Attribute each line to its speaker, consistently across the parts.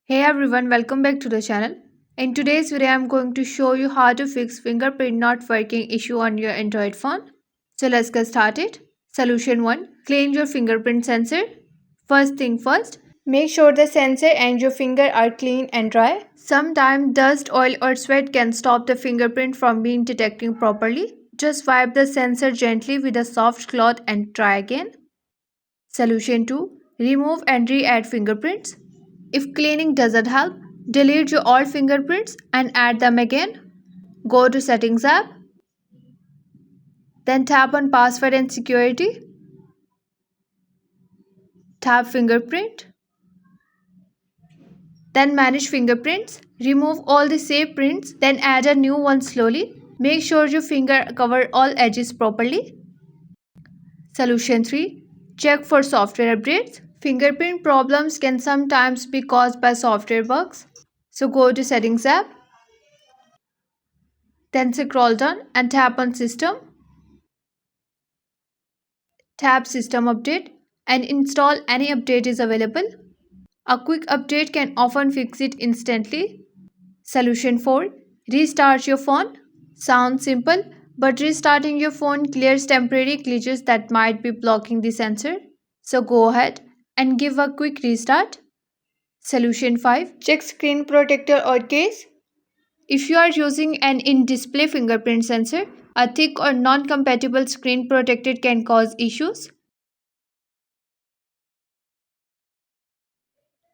Speaker 1: Hey everyone, welcome back to the channel. In today's video, I'm going to show you how to fix fingerprint not working issue on your Android phone. So let's get started. Solution 1. Clean your fingerprint sensor. First thing first, make sure the sensor and your finger are clean and dry. Sometimes dust, oil or sweat can stop the fingerprint from being detecting properly. Just wipe the sensor gently with a soft cloth and try again. Solution 2. Remove and re-add fingerprints. If cleaning doesn't help, delete your old fingerprints and add them again. Go to Settings app, then tap on Password and Security. Tap Fingerprint, then Manage Fingerprints. Remove all the saved prints, then add a new one slowly. Make sure your finger cover all edges properly. Solution 3. Check for software updates. Fingerprint problems can sometimes be caused by software bugs. So go to Settings app, then scroll down and tap on System. Tap System Update and install any update is available. A quick update can often fix it instantly. Solution 4. Restart your phone. Sounds simple, but restarting your phone clears temporary glitches that might be blocking the sensor. So go ahead and give a quick restart. Solution 5. Check screen protector or case. If you are using an in-display fingerprint sensor, a thick or non-compatible screen protector can cause issues.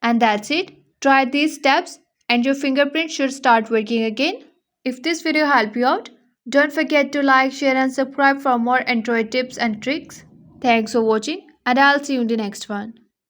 Speaker 1: And that's it. Try these steps and your fingerprint should start working again. If this video helped you out, don't forget to like, share and subscribe for more Android tips and tricks. Thanks for watching and I'll see you in the next one.